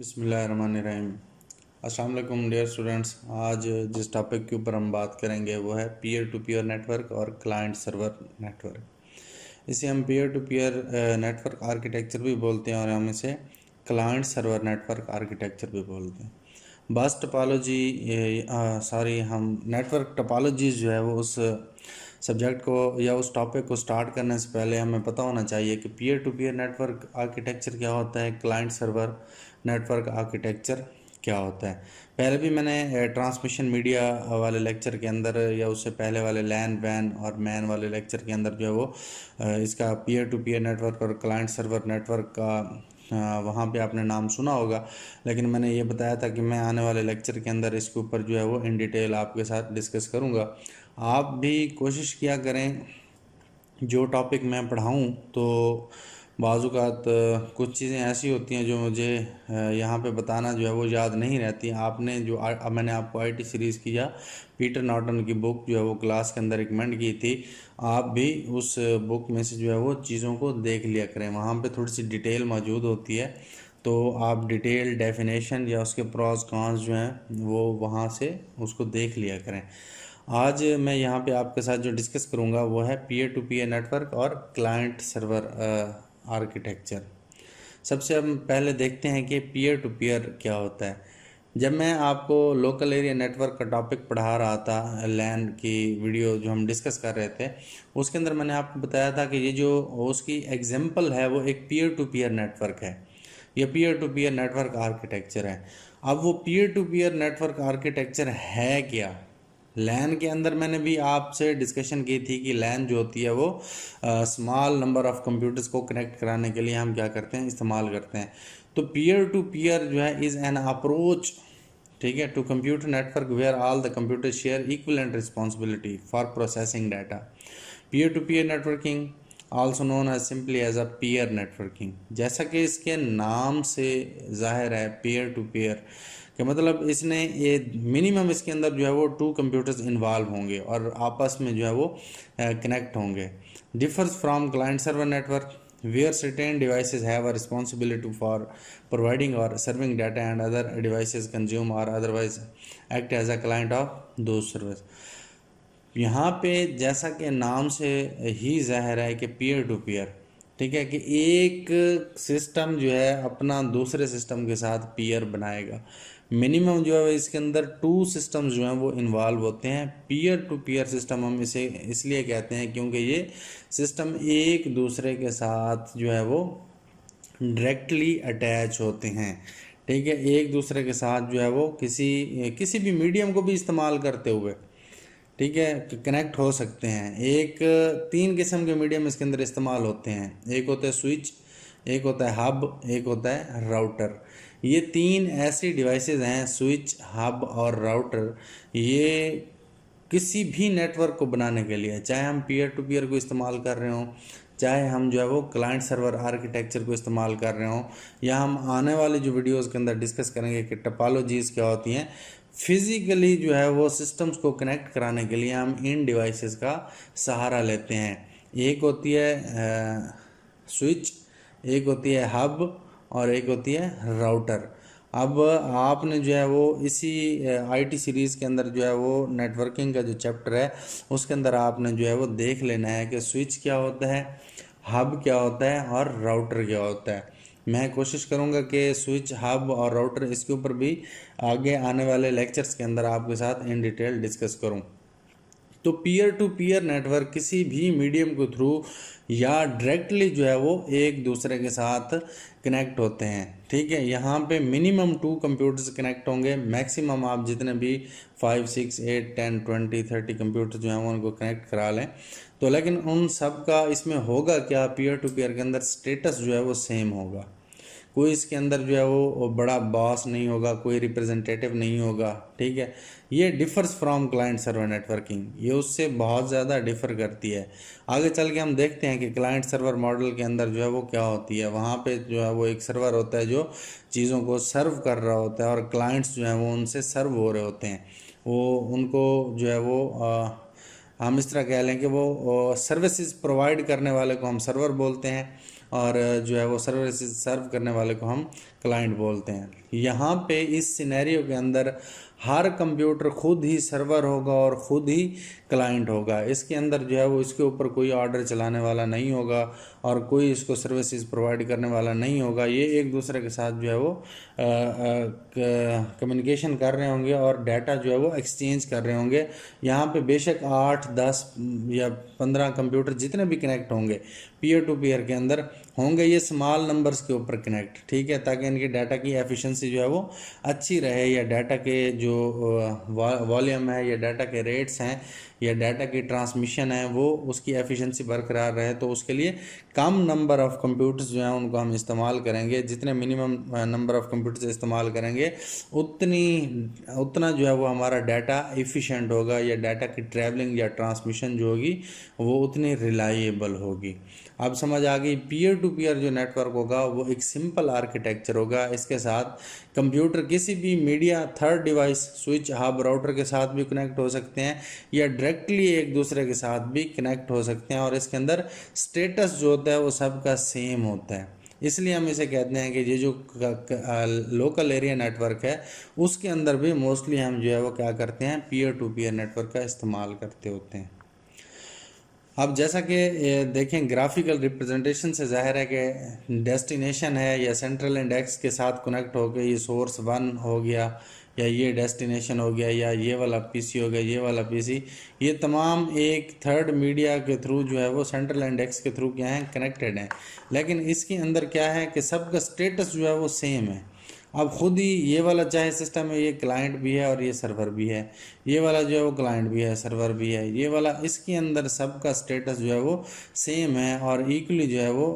बिस्मिल्लाहिर्रहमानिर्रहीम। अस्सलाम वालेकुम डियर स्टूडेंट्स। आज जिस टॉपिक के ऊपर हम बात करेंगे वो है पीयर टू पीयर नेटवर्क और क्लाइंट सर्वर नेटवर्क। इसे हम peer to peer network architecture भी बोलते हैं और हम इसे क्लाइंट सर्वर नेटवर्क आर्किटेक्चर भी बोलते हैं। बस टोपोलॉजी हम नेटवर्क टोपोलॉजीज जो है वो उस सब्जेक्ट को या उस टॉपिक को स्टार्ट करने से पहले हमें पता होना चाहिए कि peer to peer network architecture क्या होता है, क्लाइंट सर्वर नेटवर्क आर्किटेक्चर क्या होता है। पहले भी मैंने ट्रांसमिशन मीडिया वाले लेक्चर के अंदर या उससे पहले वाले लैन वैन और मैन वाले लेक्चर के अंदर जो है वो इसका पीयर टू पीयर नेटवर्क और क्लाइंट सर्वर नेटवर्क का वहाँ पे आपने नाम सुना होगा। लेकिन मैंने ये बताया था कि मैं आने वाले लेक्चर के अंदर इसके ऊपर जो है वो इन डिटेल आपके साथ डिस्कस करूँगा। आप भी कोशिश किया करें जो टॉपिक मैं पढ़ाऊँ, तो बाज़ात कुछ चीज़ें ऐसी होती हैं जो मुझे यहाँ पे बताना जो है वो याद नहीं रहती। आपने जो मैंने आपको आईटी सीरीज़ की या पीटर नॉर्टन की बुक जो है वो क्लास के अंदर रिकमेंड की थी, आप भी उस बुक में से जो है वो चीज़ों को देख लिया करें। वहाँ पे थोड़ी सी डिटेल मौजूद होती है, तो आप डिटेल डेफिनेशन या उसके प्रॉस कॉन्स जो हैं वो वहाँ से उसको देख लिया करें। आज मैं यहाँ पे आपके साथ जो डिस्कस करूँगा वो है पीयर टू पीयर नेटवर्क और क्लाइंट सर्वर आर्किटेक्चर। सबसे हम पहले देखते हैं कि पीयर टू पीयर क्या होता है। जब मैं आपको लोकल एरिया नेटवर्क का टॉपिक पढ़ा रहा था, लैन की वीडियो जो हम डिस्कस कर रहे थे, उसके अंदर मैंने आपको बताया था कि ये जो उसकी एग्जांपल है वो एक पीयर टू पीयर नेटवर्क है, ये peer to peer network architecture है। अब वो peer to peer network architecture है क्या? लैन के अंदर मैंने भी आपसे डिस्कशन की थी कि लैन जो होती है वो स्मॉल नंबर ऑफ कंप्यूटर्स को कनेक्ट कराने के लिए हम क्या करते हैं, इस्तेमाल करते हैं। तो पीयर टू पीयर जो है इज़ एन अप्रोच, ठीक है, to computer network where all the computer share equivalent responsibility for processing data. Peer to peer networking also known as simply as a peer networking. जैसा कि इसके नाम से जाहिर है, पीयर टू पीयर कि मतलब इसने ये मिनिमम इसके अंदर जो है वो 2 कंप्यूटर्स इन्वॉल्व होंगे और आपस में जो है वो कनेक्ट होंगे। Differs from client server network where certain devices have a responsibility for providing or serving data and other devices consume or otherwise act as a client of those service। यहाँ पे जैसा कि नाम से ही जाहिर है कि पीयर टू पीयर, ठीक है, कि एक सिस्टम जो है अपना दूसरे सिस्टम के साथ पीयर बनाएगा। मिनिमम जो है इसके अंदर 2 सिस्टम्स जो हैं वो इन्वॉल्व होते हैं। पीयर टू पीयर सिस्टम हम इसे इसलिए कहते हैं क्योंकि ये सिस्टम एक दूसरे के साथ जो है वो डायरेक्टली अटैच होते हैं, ठीक है, एक दूसरे के साथ जो है वो किसी भी मीडियम को भी इस्तेमाल करते हुए, ठीक है, कनेक्ट हो सकते हैं। एक 3 किस्म के मीडियम इसके अंदर इस्तेमाल होते हैं। एक होता है स्विच, एक होता है हब, एक होता है राउटर। ये 3 ऐसी डिवाइसेस हैं, स्विच, हब और राउटर। ये किसी भी नेटवर्क को बनाने के लिए, चाहे हम पीयर टू पीयर को इस्तेमाल कर रहे हों, चाहे हम जो है वो क्लाइंट सर्वर आर्किटेक्चर को इस्तेमाल कर रहे हों, या हम आने वाली जो वीडियोस के अंदर डिस्कस करेंगे कि टोपोलॉजीज क्या होती हैं, फिज़िकली जो है वो सिस्टम्स को कनेक्ट कराने के लिए हम इन डिवाइसेस का सहारा लेते हैं। एक होती है स्विच, एक होती है हब और एक होती है राउटर। अब आपने जो है वो इसी आईटी सीरीज़ के अंदर जो है वो नेटवर्किंग का जो चैप्टर है उसके अंदर आपने जो है वो देख लेना है कि स्विच क्या होता है, हब क्या होता है और राउटर क्या होता है। मैं कोशिश करूंगा कि स्विच, हब और राउटर इसके ऊपर भी आगे आने वाले लेक्चर्स के अंदर आपके साथ इन डिटेल डिस्कस करूं। तो पीयर टू पीयर नेटवर्क किसी भी मीडियम के थ्रू या डायरेक्टली जो है वो एक दूसरे के साथ कनेक्ट होते हैं, ठीक है। यहाँ पे मिनिमम 2 कंप्यूटर्स कनेक्ट होंगे, मैक्सिमम आप जितने भी 5, 6, 8, 10, 20, 30 कंप्यूटर जो हैं वो उनको कनेक्ट करा लें। तो लेकिन उन सब का इसमें होगा क्या, पीयर टू पीयर के अंदर स्टेटस जो है वो सेम होगा। कोई इसके अंदर जो है वो बड़ा बॉस नहीं होगा, कोई रिप्रेजेंटेटिव नहीं होगा, ठीक है। ये differs from client server networking, ये उससे बहुत ज़्यादा डिफ़र करती है। आगे चल के हम देखते हैं कि क्लाइंट सर्वर मॉडल के अंदर जो है वो क्या होती है। वहाँ पे जो है वो एक सर्वर होता है जो चीज़ों को सर्व कर रहा होता है और क्लाइंट्स जो हैं वो उनसे सर्व हो रहे होते हैं। वो उनको जो है वो हम इस तरह कह लें कि वो सर्विसेज प्रोवाइड करने वाले को हम सर्वर बोलते हैं और जो है वो सर्विसेज सर्व करने वाले को हम क्लाइंट बोलते हैं। यहाँ पे इस सिनेरियो के अंदर हर कंप्यूटर खुद ही सर्वर होगा और ख़ुद ही क्लाइंट होगा। इसके अंदर जो है वो इसके ऊपर कोई ऑर्डर चलाने वाला नहीं होगा और कोई इसको सर्विसेज प्रोवाइड करने वाला नहीं होगा। ये एक दूसरे के साथ जो है वो कम्युनिकेशन कर रहे होंगे और डाटा जो है वो एक्सचेंज कर रहे होंगे। यहाँ पे बेशक 8, 10 या 15 कंप्यूटर जितने भी कनेक्ट होंगे पीयर टू पीयर के अंदर होंगे, ये स्मॉल नंबर्स के ऊपर कनेक्ट, ठीक है, ताकि इनकी डाटा की एफिशिएंसी जो है वो अच्छी रहे, या डाटा के जो वॉल्यूम है या डाटा के रेट्स हैं या डाटा की ट्रांसमिशन है वो उसकी एफिशिएंसी बरकरार रहे। तो उसके लिए कम नंबर ऑफ़ कंप्यूटर्स जो हैं उनको हम इस्तेमाल करेंगे। जितने मिनिमम नंबर ऑफ़ कंप्यूटर्स इस्तेमाल करेंगे उतना जो है वो हमारा डाटा एफिशिएंट होगा, या डाटा की ट्रैवलिंग या ट्रांसमिशन जो होगी वो उतनी रिलायबल होगी। अब समझ आ गई। पीयर टू पीयर जो नेटवर्क होगा वो एक सिंपल आर्किटेक्चर होगा। इसके साथ कंप्यूटर किसी भी media third device switch hub router के साथ भी कनेक्ट हो सकते हैं या डायरेक्टली एक दूसरे के साथ भी कनेक्ट हो सकते हैं, और इसके अंदर स्टेटस जो होता है वो सबका सेम होता है। इसलिए हम इसे कहते हैं कि ये जो लोकल एरिया नेटवर्क है उसके अंदर भी मोस्टली हम जो है वो क्या करते हैं, पीयर टू पीयर नेटवर्क का इस्तेमाल करते होते हैं। अब जैसा कि देखें ग्राफिकल रिप्रेजेंटेशन से जाहिर है कि डेस्टिनेशन है या सेंट्रल इंडेक्स के साथ कनेक्ट हो गया, ये सोर्स 1 हो गया या ये डेस्टिनेशन हो गया या ये वाला पीसी हो गया, ये वाला पीसी, ये तमाम एक थर्ड मीडिया के थ्रू जो है वो सेंट्रल इंडेक्स के थ्रू क्या है, कनेक्टेड हैं। लेकिन इसके अंदर क्या है कि सबका स्टेटस जो है वो सेम है। अब खुद ही ये वाला चाहे सिस्टम है, ये क्लाइंट भी है और ये सर्वर भी है, ये वाला जो है वो क्लाइंट भी है, सर्वर भी है, ये वाला, इसके अंदर सबका स्टेटस जो है वो सेम है और इक्वली जो है वो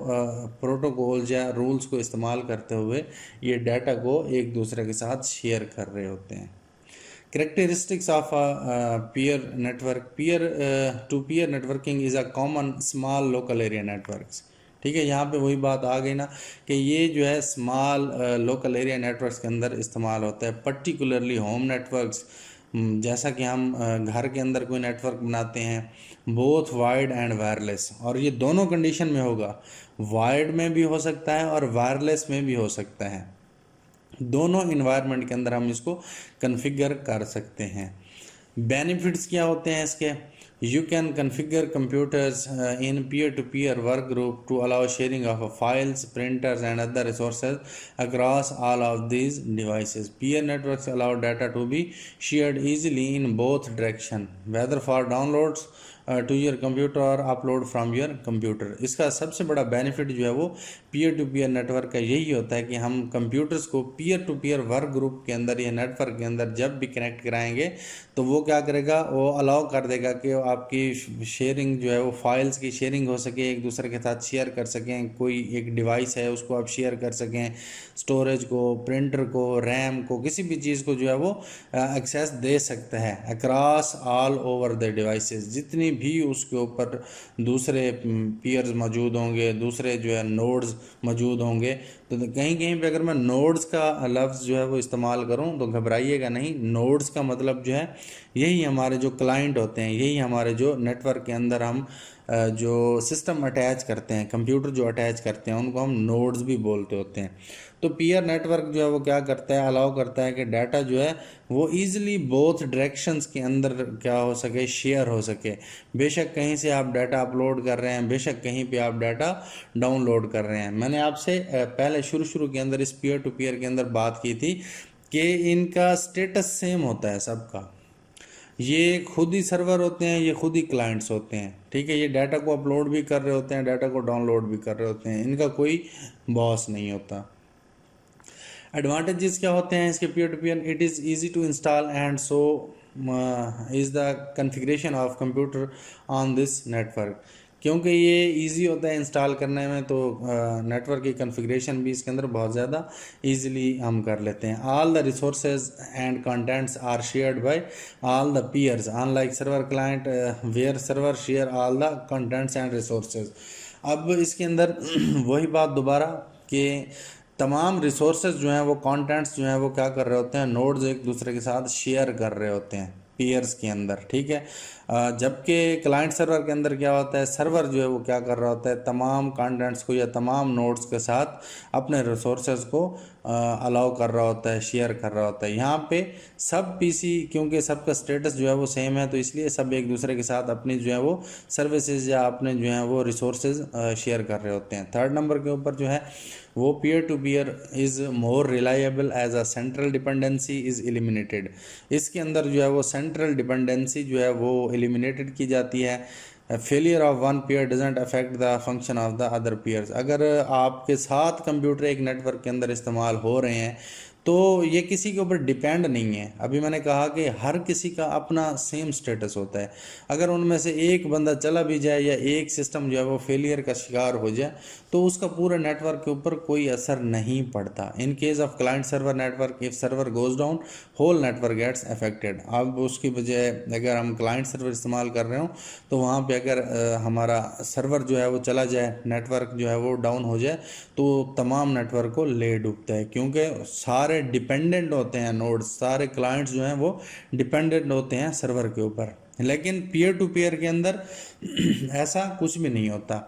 प्रोटोकॉल या रूल्स को इस्तेमाल करते हुए ये डाटा को एक दूसरे के साथ शेयर कर रहे होते हैं। Characteristics of a peer network. Peer to peer networking is a common small local area networks. ठीक है, यहाँ पे वही बात आ गई ना कि ये जो है स्मॉल लोकल एरिया नेटवर्क्स के अंदर इस्तेमाल होता है, पर्टिकुलरली होम नेटवर्क्स। जैसा कि हम घर के अंदर कोई नेटवर्क बनाते हैं, बोथ वायर्ड एंड वायरलेस, और ये दोनों कंडीशन में होगा, वायर्ड में भी हो सकता है और वायरलेस में भी हो सकता है। दोनों इन्वायरमेंट के अंदर हम इसको कॉन्फ़िगर कर सकते हैं। बेनिफिट्स क्या होते हैं इसके? You can configure computers in peer-to-peer work group to allow sharing of files, printers and other resources across all of these devices. Peer networks allow data to be shared easily in both direction, whether for downloads to your computer और upload from your computer. इसका सबसे बड़ा benefit जो है वो peer to peer network का यही होता है कि हम कंप्यूटर्स को peer to peer work group के अंदर या नेटवर्क के अंदर जब भी कनेक्ट कराएंगे तो वो क्या करेगा, वो अलाउ कर देगा कि आपकी शेयरिंग जो है वो फाइल्स की शेयरिंग हो सके, एक दूसरे के साथ शेयर कर सकें। कोई एक डिवाइस है उसको आप शेयर कर सकें, स्टोरेज को, प्रिंटर को, रैम को, किसी भी चीज़ को जो है वो एक्सेस दे सकता है across all over the devices. जितनी भी उसके ऊपर दूसरे पीयर्स मौजूद होंगे, दूसरे जो है नोड्स मौजूद होंगे, तो कहीं कहीं पे अगर मैं नोड्स का लफ्ज़ जो है वो इस्तेमाल करूं तो घबराइएगा नहीं। नोड्स का मतलब जो है यही हमारे जो क्लाइंट होते हैं, यही हमारे जो नेटवर्क के अंदर हम जो सिस्टम अटैच करते हैं, कंप्यूटर जो अटैच करते हैं, उनको हम नोड्स भी बोलते होते हैं। तो पीयर नेटवर्क जो है वो क्या करता है, अलाउ करता है कि डाटा जो है वो ईज़िली बोथ डायरेक्शंस के अंदर क्या हो सके, शेयर हो सके। बेशक कहीं से आप डाटा अपलोड कर रहे हैं, बेशक कहीं पे आप डाटा डाउनलोड कर रहे हैं। मैंने आपसे पहले शुरू के अंदर इस पीयर टू पीयर के अंदर बात की थी कि इनका स्टेटस सेम होता है सबका। ये खुद ही सर्वर होते हैं, ये खुद ही क्लाइंट्स होते हैं, ठीक है। ये डाटा को अपलोड भी कर रहे होते हैं, डाटा को डाउनलोड भी कर रहे होते हैं, इनका कोई बॉस नहीं होता। एडवांटेजेस क्या होते हैं इसके peer to peer? It is easy to install and so is the configuration of computer on this network. क्योंकि ये इजी होता है इंस्टॉल करने में, तो नेटवर्क की कॉन्फ़िगरेशन भी इसके अंदर बहुत ज़्यादा इजीली हम कर लेते हैं। All the resources and contents are shared by all the peers unlike server client where server share all the contents and resources. अब इसके अंदर वही बात दोबारा कि तमाम रिसोर्सेज जो हैं वो, कंटेंट्स जो हैं वो क्या कर रहे होते हैं, नोड्स एक दूसरे के साथ शेयर कर रहे होते हैं, पीयर्स के अंदर, ठीक है। जबकि क्लाइंट सर्वर के अंदर क्या होता है, सर्वर जो है वो क्या कर रहा होता है, तमाम कंटेंट्स को या तमाम नोड्स के साथ अपने रिसोर्सेज को अलाउ कर रहा होता है, शेयर कर रहा होता है। यहाँ पे सब पीसी, क्योंकि सबका स्टेटस जो है वो सेम है, तो इसलिए सब एक दूसरे के साथ अपनी जो है वो सर्विसेज या अपने जो है वो रिसोर्सेज शेयर कर रहे होते हैं। थर्ड नंबर के ऊपर जो है वो peer to peer is more reliable as a central dependency is eliminated. इसके अंदर जो है वो सेंट्रल डिपेंडेंसी जो है वो एलिमिनेटेड की जाती है। Failure of one pair doesn't affect the function of the other pairs. अगर आपके साथ कंप्यूटर एक नेटवर्क के अंदर इस्तेमाल हो रहे हैं तो ये किसी के ऊपर डिपेंड नहीं है। अभी मैंने कहा कि हर किसी का अपना सेम स्टेटस होता है। अगर उनमें से एक बंदा चला भी जाए या एक सिस्टम जो है वो फेलियर का शिकार हो जाए तो उसका पूरे नेटवर्क के ऊपर कोई असर नहीं पड़ता। In case of client server network, if server goes down whole network gets affected. अब उसकी बजाय अगर हम क्लाइंट सर्वर इस्तेमाल कर रहे हो तो वहाँ पे अगर हमारा सर्वर जो है वो चला जाए, नेटवर्क जो है वो डाउन हो जाए, तो तमाम नेटवर्क को ले डूबता है, क्योंकि सारे डिपेंडेंट होते हैं नोड्स, सारे क्लाइंट्स जो हैं वो डिपेंडेंट होते हैं सर्वर के ऊपर। लेकिन पीयर टू पीयर के अंदर ऐसा कुछ भी नहीं होता।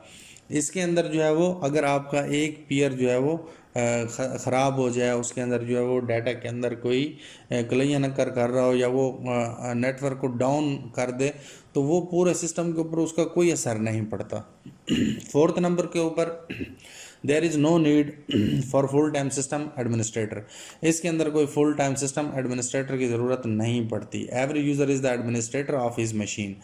इसके अंदर जो है वो अगर आपका एक पीयर जो है वो ख़राब हो जाए, उसके अंदर जो है वो डाटा के अंदर कोई क्लियन कर रहा हो या वो नेटवर्क को डाउन कर दे, तो वो पूरे सिस्टम के ऊपर उसका कोई असर नहीं पड़ता। फोर्थ नंबर के ऊपर there is no need for full time system administrator. इसके अंदर कोई फुल टाइम सिस्टम एडमिनिस्ट्रेटर की ज़रूरत नहीं पड़ती। Every user is the administrator of his machine.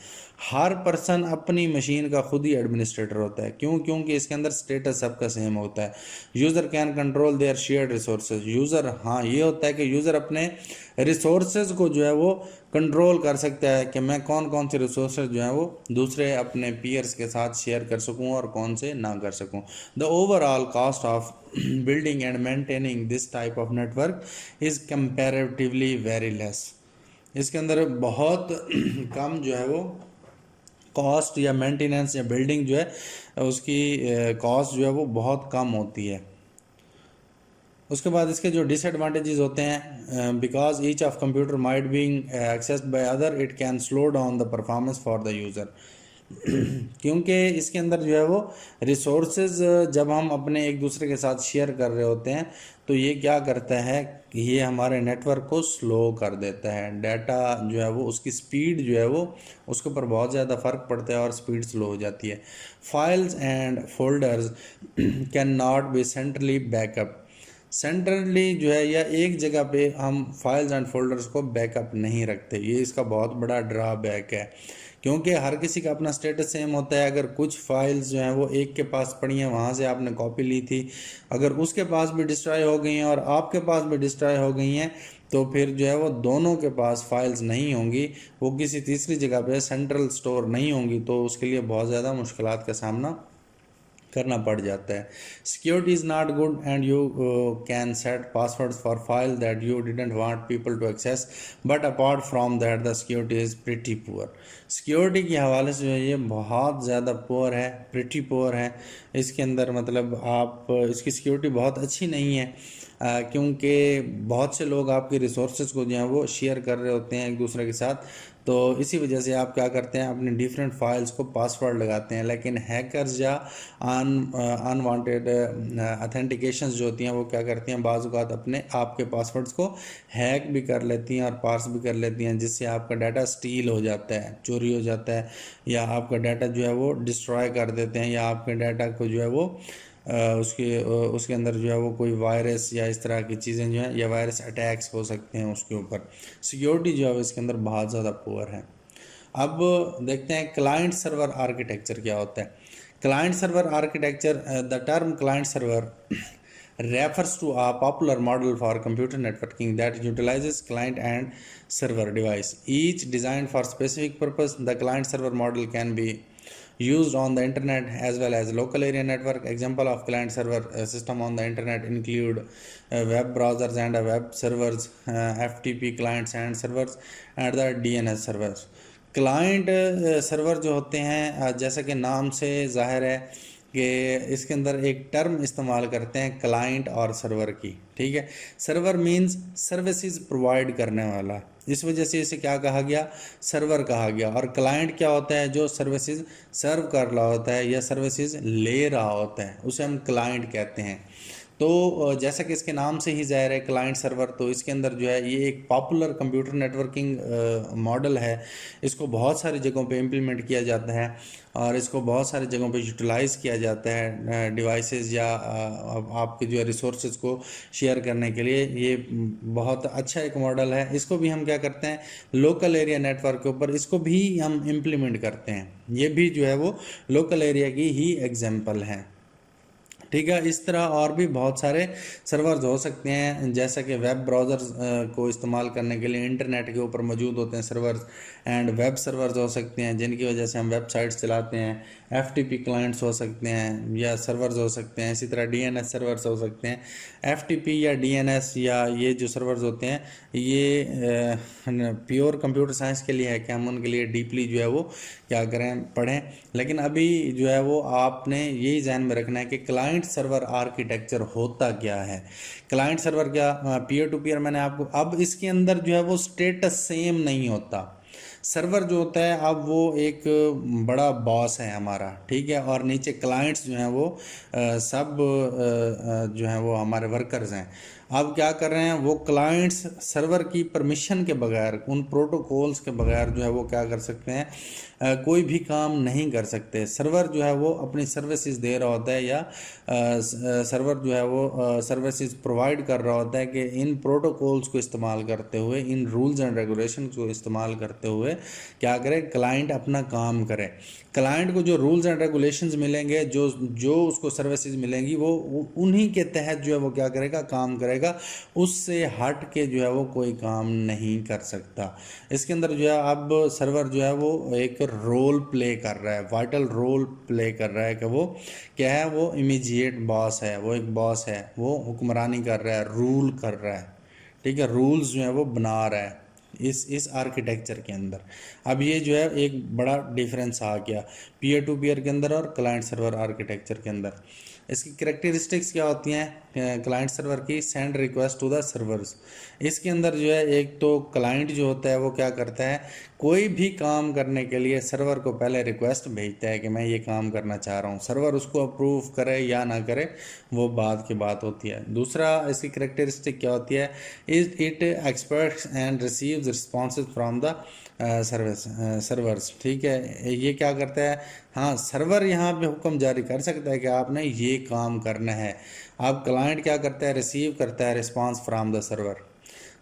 Her person अपनी मशीन का खुद ही एडमिनिस्ट्रेटर होता है। क्यों? क्योंकि इसके अंदर स्टेटस सबका सेम होता है। User can control their shared resources. User, हाँ ये होता है कि यूज़र अपने रिसोर्सेज को जो है वो कंट्रोल कर सकता है कि मैं कौन कौन से रिसोर्सेज जो हैं वो दूसरे अपने पीयर्स के साथ शेयर कर सकूं और कौन से ना कर सकूं। The overall cost of building and maintaining this type of network is comparatively very less. इसके अंदर बहुत कम जो है वो कॉस्ट या मेंटेनेंस या बिल्डिंग जो है उसकी कॉस्ट जो है वो बहुत कम होती है। उसके बाद इसके जो डिसएडवांटेजेस होते हैं, because each of computer might being accessed by other it can slow down the performance for the user. क्योंकि इसके अंदर जो है वो रिसोर्सेज जब हम अपने एक दूसरे के साथ शेयर कर रहे होते हैं तो ये क्या करता है कि ये हमारे नेटवर्क को स्लो कर देता है। डाटा जो है वो उसकी स्पीड जो है वो उसके ऊपर बहुत ज़्यादा फ़र्क पड़ता है और स्पीड स्लो हो जाती है। Files and folders can not be centrally backup. Centrally जो है या एक जगह पे हम फाइल्स एंड फोल्डर्स को बैकअप नहीं रखते। ये इसका बहुत बड़ा ड्रॉबैक है, क्योंकि हर किसी का अपना स्टेटस सेम होता है। अगर कुछ फाइल्स जो हैं वो एक के पास पड़ी हैं, वहाँ से आपने कॉपी ली थी, अगर उसके पास भी डिस्ट्रॉय हो गई हैं और आपके पास भी डिस्ट्रॉय हो गई हैं तो फिर जो है वो दोनों के पास फाइल्स नहीं होंगी, वो किसी तीसरी जगह पे सेंट्रल स्टोर नहीं होंगी, तो उसके लिए बहुत ज़्यादा मुश्किलात का सामना करना पड़ जाता है। Security is not good and you can set passwords for file that you didn't want people to access, but apart from that the security is pretty poor. Security के हवाले से जो है ये बहुत ज़्यादा पुअर है, प्रिटी पुअर है। इसके अंदर मतलब आप इसकी सिक्योरिटी बहुत अच्छी नहीं है, क्योंकि बहुत से लोग आपके रिसोर्सेज को जो है वो शेयर कर रहे होते हैं एक दूसरे के साथ, तो इसी वजह से आप क्या करते हैं अपने डिफरेंट फाइल्स को पासवर्ड लगाते हैं। लेकिन हैकर्स या अनवांटेड अथेंटिकेशंस जो होती हैं वो क्या करती हैं, बाज़ औक़ात अपने आपके पासवर्ड्स को हैक भी कर लेती हैं और पार्स भी कर लेती हैं, जिससे आपका डाटा स्टील हो जाता है, चोरी हो जाता है, या आपका डाटा जो है वो डिस्ट्रॉय कर देते हैं, या आपके डाटा को जो है वो उसके अंदर जो है वो कोई वायरस या इस तरह की चीज़ें जो हैं या वायरस अटैक्स हो सकते हैं उसके ऊपर। सिक्योरिटी जो है इसके अंदर बहुत ज़्यादा पुअर है। अब देखते हैं क्लाइंट सर्वर आर्किटेक्चर क्या होता है। Client server architecture, the term client server refers to a popular model for computer networking that utilizes client and server device, each designed for specific purpose. The client server model can be used on the internet as well as local area network. Example of client server system on the internet include web browsers and web servers, FTP clients and servers, and the DNS servers. Client server जो होते हैं जैसा कि नाम से ज़ाहिर है कि इसके अंदर एक टर्म इस्तेमाल करते हैं क्लाइंट और सर्वर की, ठीक है। सर्वर मींस सर्विसेज प्रोवाइड करने वाला, इस वजह से इसे क्या कहा गया, सर्वर कहा गया। और क्लाइंट क्या होता है, जो सर्विसेज सर्व कर रहा होता है या सर्विसेज ले रहा होता है, उसे हम क्लाइंट कहते हैं। तो जैसा कि इसके नाम से ही ज़ाहिर है क्लाइंट सर्वर, तो इसके अंदर जो है ये एक पॉपुलर कंप्यूटर नेटवर्किंग मॉडल है। इसको बहुत सारी जगहों पे इम्प्लीमेंट किया जाता है और इसको बहुत सारी जगहों पे यूटिलाइज़ किया जाता है डिवाइसेस या आपके जो है रिसोर्सेज को शेयर करने के लिए। ये बहुत अच्छा एक मॉडल है। इसको भी हम क्या करते हैं, लोकल एरिया नेटवर्क के ऊपर इसको भी हम इम्प्लीमेंट करते हैं। ये भी जो है वो लोकल एरिया की ही एग्जाम्पल है, ठीक है। इस तरह और भी बहुत सारे सर्वर्स हो सकते हैं, जैसा कि वेब ब्राउज़र्स को इस्तेमाल करने के लिए इंटरनेट के ऊपर मौजूद होते हैं सर्वर्स, एंड वेब सर्वर्स हो सकते हैं जिनकी वजह से हम वेबसाइट्स चलाते हैं। FTP क्लाइंट्स हो सकते हैं या सर्वर्स हो सकते हैं। इसी तरह DNS सर्वर्स हो सकते हैं। FTP या DNS या ये जो सर्वर्स होते हैं ये प्योर कंप्यूटर साइंस के लिए है कि हम उनके लिए डीपली जो है वो क्या करें, पढ़ें। लेकिन अभी जो है वो आपने यही ध्यान में रखना है कि क्लाइंट सर्वर आर्किटेक्चर होता क्या है। क्लाइंट सर्वर क्या, पीयर टू पीयर मैंने आपको, अब इसके अंदर जो है वो स्टेटस सेम नहीं होता। सर्वर जो होता है अब वो एक बड़ा बॉस है हमारा, ठीक है, और नीचे क्लाइंट्स जो हैं वो सब जो हैं वो हमारे वर्कर्स हैं। अब क्या कर रहे हैं, वो क्लाइंट्स सर्वर की परमिशन के बगैर, उन प्रोटोकॉल्स के बगैर जो है वो क्या कर सकते हैं, कोई भी काम नहीं कर सकते। सर्वर जो है वो अपनी सर्विसेज दे रहा होता है या सर्वर जो है वो सर्विसेज प्रोवाइड कर रहा होता है कि इन प्रोटोकॉल्स को इस्तेमाल करते हुए, इन रूल्स एंड रेगुलेशन को इस्तेमाल करते हुए क्या करे, क्लाइंट अपना काम करे। क्लाइंट को जो रूल्स एंड रेगुलेशंस मिलेंगे, जो जो उसको सर्विसेज मिलेंगी, वो उन्हीं के तहत जो है वो क्या करेगा, काम करेगा। उससे हट के जो है वो कोई काम नहीं कर सकता। इसके अंदर जो है अब सर्वर जो है वो एक रोल प्ले कर रहा है, वाइटल रोल प्ले कर रहा है कि वो क्या है, वो इमीडिएट बॉस है, वो एक बॉस है, वो हुक्मरानी कर रहा है, रूल कर रहा है, ठीक है, रूल्स जो है वो बना रहा है इस आर्किटेक्चर के अंदर। अब ये जो है एक बड़ा डिफरेंस आ गया पीयर टू पीयर के अंदर और क्लाइंट सर्वर आर्किटेक्चर के अंदर। इसकी करेक्टरिस्टिक्स क्या होती हैं क्लाइंट सर्वर की, send request to the servers. इसके अंदर जो है एक तो क्लाइंट जो होता है वो क्या करता है, कोई भी काम करने के लिए सर्वर को पहले रिक्वेस्ट भेजता है कि मैं ये काम करना चाह रहा हूँ। सर्वर उसको अप्रूव करे या ना करे वो बाद की बात होती है। दूसरा इसकी करेक्टरिस्टिक क्या होती है, it aspects and receives responses from the servers, ठीक है। ये क्या करता है, हाँ सर्वर यहाँ पे हुक्म जारी कर सकता है कि आपने ये काम करना है। अब क्लाइंट क्या करता है, रिसीव करता है response from the server.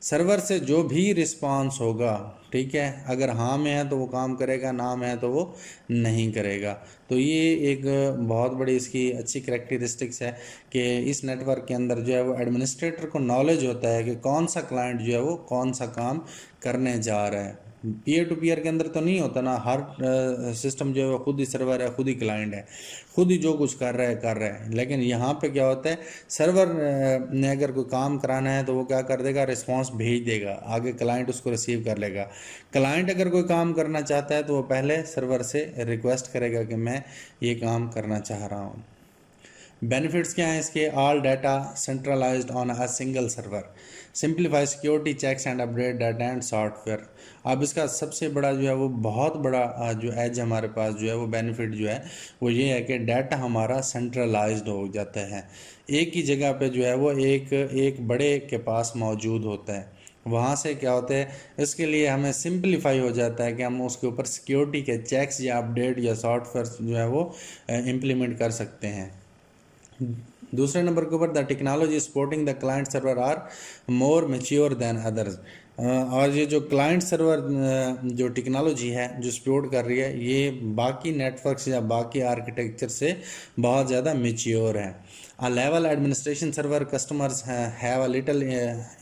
Server से जो भी रिस्पांस होगा, ठीक है, अगर हाँ में है तो वो काम करेगा, ना में है तो वो नहीं करेगा। तो ये एक बहुत बड़ी इसकी अच्छी करेक्टरिस्टिक्स है कि इस नेटवर्क के अंदर जो है वो एडमिनिस्ट्रेटर को नॉलेज होता है कि कौन सा क्लाइंट जो है वो कौन सा काम करने जा रहा है। पीयर टू पीयर के अंदर तो नहीं होता ना, हर सिस्टम जो है वो खुद ही सर्वर है, खुद ही क्लाइंट है, खुद ही जो कुछ कर रहा है। लेकिन यहाँ पे क्या होता है, सर्वर ने अगर कोई काम कराना है तो वो क्या कर देगा, रिस्पांस भेज देगा, आगे क्लाइंट उसको रिसीव कर लेगा। क्लाइंट अगर कोई काम करना चाहता है तो वो पहले सर्वर से रिक्वेस्ट करेगा कि मैं ये काम करना चाह रहा हूँ। बेनिफिट्स क्या हैं इसके, all data centralised on a single server, simplify security checks and update data and software. अब इसका सबसे बड़ा जो है वो बहुत बड़ा जो एज हमारे पास जो है वो बेनिफिट जो है वो ये है कि डाटा हमारा सेंट्रलाइज्ड हो जाता है, एक ही जगह पे जो है वो एक बड़े के पास मौजूद होता है। वहाँ से क्या होता है, इसके लिए हमें सिंप्लीफाई हो जाता है कि हम उसके ऊपर सिक्योरिटी के चेक्स या अपडेट या सॉफ्टवेयर जो है वो इम्प्लीमेंट कर सकते हैं। दूसरे नंबर के ऊपर the technology supporting the client server are more mature than others. और ये जो क्लाइंट सर्वर जो टेक्नोलॉजी है जो सपोर्ट कर रही है, ये बाकी नेटवर्क्स या बाकी आर्किटेक्चर से बहुत ज़्यादा मेच्योर है। A level administration server customers have a little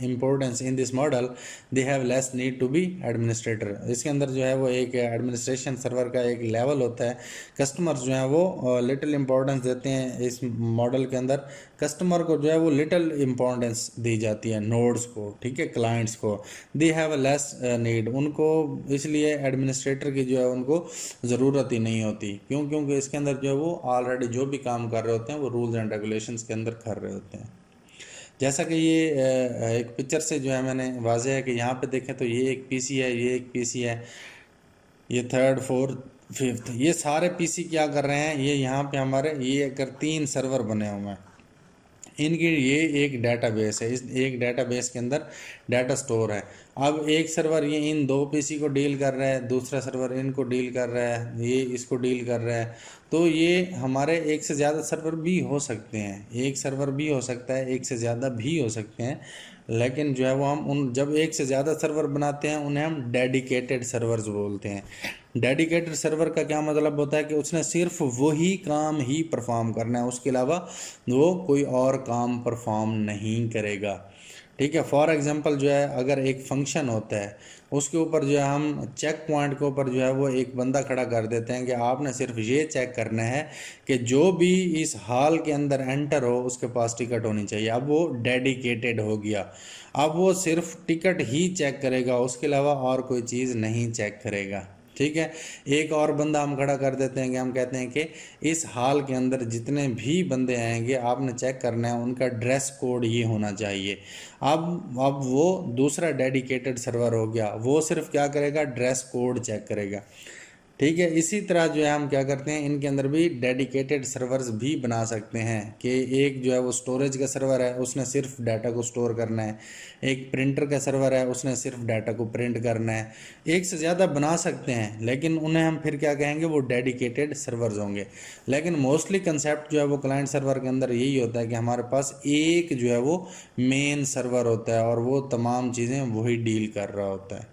importance in this model. They have less need to be administrator. इसके अंदर जो है वो एक एडमिनिस्ट्रेशन सर्वर का एक लेवल होता है. कस्टमर्स जो है वो लिटिल इंपॉर्टेंस देते हैं इस मॉडल के अंदर. कस्टमर को जो है वो लिटिल इंपॉर्टेंस दी जाती है, नोड्स को, ठीक है, क्लाइंट्स को. They have a less need. उनको इसलिए एडमिनिस्ट्रेटर की जो है उनको ज़रूरत ही नहीं होती. क्यों? क्योंकि इसके अंदर जो है वो ऑलरेडी जो भी काम कर रहे होते हैं वो रूल्स एंड रेगुलेशंस के अंदर कर रहे होते हैं. जैसा कि ये एक पिक्चर से जो है मैंने वाज़ेह है कि यहाँ पे देखें तो ये एक पीसी है, ये एक पीसी है, ये थर्ड, फोर्थ, फिफ्थ, ये सारे पीसी क्या कर रहे हैं, ये यहाँ पे हमारे ये अगर 3 सर्वर बने हुए हैं, इनकी ये एक डेटाबेस है. इस एक डेटाबेस के अंदर डाटा स्टोर है. अब एक सर्वर ये इन 2 पीसी को डील कर रहा है, दूसरा सर्वर इनको डील कर रहा है, ये इसको डील कर रहा है. तो ये हमारे एक से ज़्यादा सर्वर भी हो सकते हैं, एक सर्वर भी हो सकता है, एक से ज़्यादा भी हो सकते हैं. लेकिन जो है वो हम उन जब एक से ज़्यादा सर्वर बनाते हैं उन्हें हम डेडिकेटेड सर्वर्स बोलते हैं. डेडिकेटेड सर्वर का क्या मतलब होता है कि उसने सिर्फ वही काम ही परफॉर्म करना है, उसके अलावा वो कोई और काम परफॉर्म नहीं करेगा. ठीक है. फॉर एग्जांपल जो है अगर एक फंक्शन होता है उसके ऊपर जो है हम चेक पॉइंट के ऊपर जो है वो एक बंदा खड़ा कर देते हैं कि आपने सिर्फ ये चेक करना है कि जो भी इस हॉल के अंदर एंटर हो उसके पास टिकट होनी चाहिए. अब वो डेडिकेटेड हो गया. अब वो सिर्फ टिकट ही चेक करेगा, उसके अलावा और कोई चीज़ नहीं चेक करेगा. ठीक है. एक और बंदा हम खड़ा कर देते हैं कि हम कहते हैं कि इस हॉल के अंदर जितने भी बंदे आएंगे आपने चेक करना है उनका ड्रेस कोड ये होना चाहिए. अब वो दूसरा डेडिकेटेड सर्वर हो गया, वो सिर्फ क्या करेगा, ड्रेस कोड चेक करेगा. ठीक है. इसी तरह जो है हम क्या करते हैं, इनके अंदर भी डेडिकेटेड सर्वर्स भी बना सकते हैं कि एक जो है वो स्टोरेज का सर्वर है, उसने सिर्फ डाटा को स्टोर करना है. एक प्रिंटर का सर्वर है, उसने सिर्फ डाटा को प्रिंट करना है. एक से ज़्यादा बना सकते हैं लेकिन उन्हें हम फिर क्या कहेंगे, वो डेडिकेटेड सर्वर्स होंगे. लेकिन मोस्टली कंसेप्ट जो है वो क्लाइंट सर्वर के अंदर यही होता है कि हमारे पास एक जो है वो मेन सर्वर होता है और वो तमाम चीज़ें वही डील कर रहा होता है.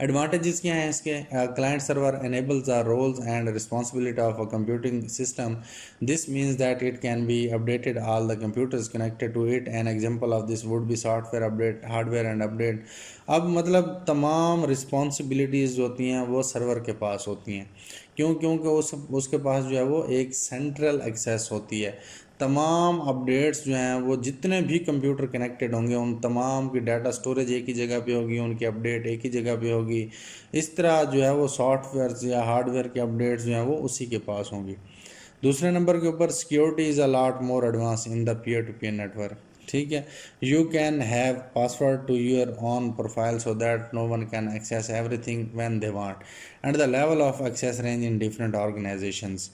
एडवांटेजेस क्या हैं इसके? Client server enables the roles and responsibility of a computing system. This means that it can be updated all the computers connected to it. An example of this would be software update, hardware and update. अब मतलब तमाम responsibilities होती हैं वो server के पास होती हैं. क्यों? क्योंकि उसके पास जो है वो एक सेंट्रल एक्सेस होती है. तमाम अपडेट्स जो हैं वो जितने भी कंप्यूटर कनेक्टेड होंगे उन तमाम की डाटा स्टोरेज एक ही जगह पे होगी, उनकी अपडेट एक ही जगह पे होगी. इस तरह जो है वो सॉफ्टवेयर या हार्डवेयर के अपडेट्स जो हैं वो उसी के पास होंगी. दूसरे नंबर के ऊपर security is a lot more advance in the peer to peer network. ठीक है. You can have password to your own profile so that no one can access everything when they want and the level of access range in different organisations.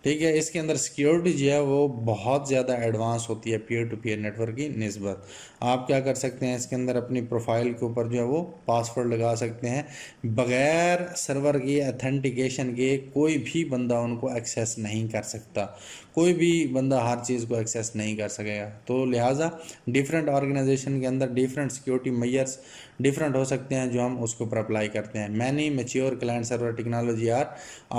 ठीक है. इसके अंदर security जो है वो बहुत ज़्यादा एडवांस होती है पीयर टू पीयर नेटवर्क की निस्बत. आप क्या कर सकते हैं, इसके अंदर अपनी प्रोफाइल के ऊपर जो है वो पासवर्ड लगा सकते हैं. बग़ैर सर्वर की अथेंटिकेशन के कोई भी बंदा उनको एक्सेस नहीं कर सकता, कोई भी बंदा हर चीज़ को एक्सेस नहीं कर सकेगा. तो लिहाजा डिफरेंट ऑर्गेनाइजेशन के अंदर डिफरेंट सिक्योरिटी मेजर्स डिफरेंट हो सकते हैं जो हम उसके ऊपर अप्लाई करते हैं. Many mature client server technology are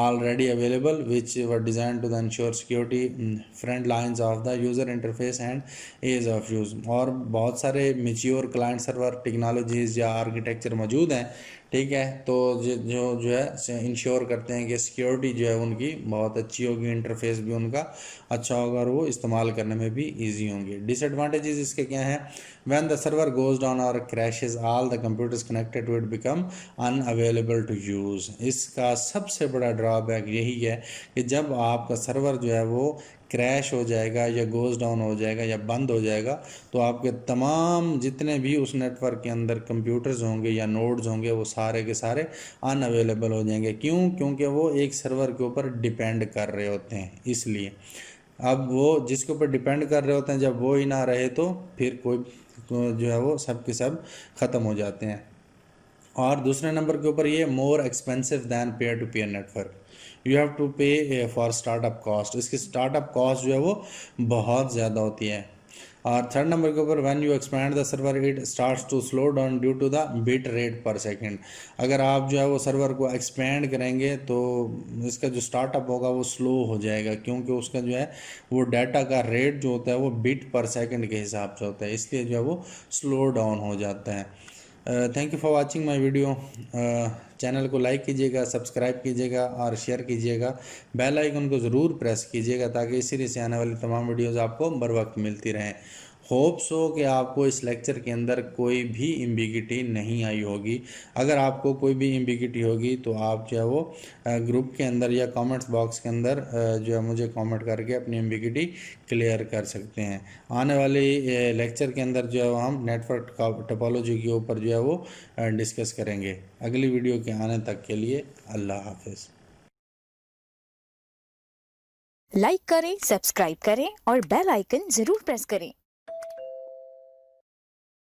already available which were designed to ensure security front lines of the user interface and ease of use. और बहुत सारे मैच्योर क्लाइंट सर्वर टेक्नोलॉजीज़ या आर्किटेक्चर मौजूद हैं. ठीक है. तो जो है इंश्योर करते हैं कि सिक्योरिटी जो है उनकी बहुत अच्छी होगी, इंटरफेस भी उनका अच्छा होगा और वो इस्तेमाल करने में भी इजी होंगे. डिसएडवांटेजेस इसके क्या हैं? When the server goes down और crashes all the computers connected to it become unavailable to use. इसका सबसे बड़ा ड्रॉबैक यही है कि जब आपका सर्वर जो है वो क्रैश हो जाएगा या गोज डाउन हो जाएगा या बंद हो जाएगा तो आपके तमाम जितने भी उस नेटवर्क के अंदर कंप्यूटर्स होंगे या नोड्स होंगे वो सारे के सारे अनअवेलेबल हो जाएंगे. क्यों? क्योंकि वो एक सर्वर के ऊपर डिपेंड कर रहे होते हैं. इसलिए अब वो जिसके ऊपर डिपेंड कर रहे होते हैं जब वो ही ना रहे तो फिर कोई जो है वो सब के सब ख़त्म हो जाते हैं. और दूसरे नंबर के ऊपर ये more expensive than pair to pair network. You have to pay for startup cost. इसकी स्टार्टअप कॉस्ट जो है वो बहुत ज़्यादा होती है. और थर्ड नंबर के ऊपर when you expand the server it starts to slow down due to the bit rate per second. अगर आप जो है वो सर्वर को एक्सपेंड करेंगे तो इसका जो स्टार्टअप होगा वो स्लो हो जाएगा, क्योंकि उसका जो है वो डाटा का रेट जो होता है वो बिट पर सेकंड के हिसाब से होता है, इसलिए जो है वो स्लो डाउन हो जाता है। Thank you for watching my video. Channel को लाइक कीजिएगा, सब्सक्राइब कीजिएगा और शेयर कीजिएगा। बेल आइकन को ज़रूर प्रेस कीजिएगा ताकि इस सीरीज़ से आने वाली तमाम वीडियोज़ आपको बर वक्त मिलती रहें। होप्स हो कि आपको इस लेक्चर के अंदर कोई भी एम्बिगिटी नहीं आई होगी। अगर आपको कोई भी एम्बिगिटी होगी तो आप जो है वो ग्रुप के अंदर या कमेंट्स बॉक्स के अंदर जो है मुझे कमेंट करके अपनी एम्बिगिटी क्लियर कर सकते हैं। आने वाले लेक्चर के अंदर जो है हम नेटवर्क टोपोलॉजी के ऊपर जो है वो डिस्कस करेंगे। अगली वीडियो के आने तक के लिए अल्लाह हाफिज़। लाइक करें, सब्सक्राइब करें और बेल आइकन जरूर प्रेस करें।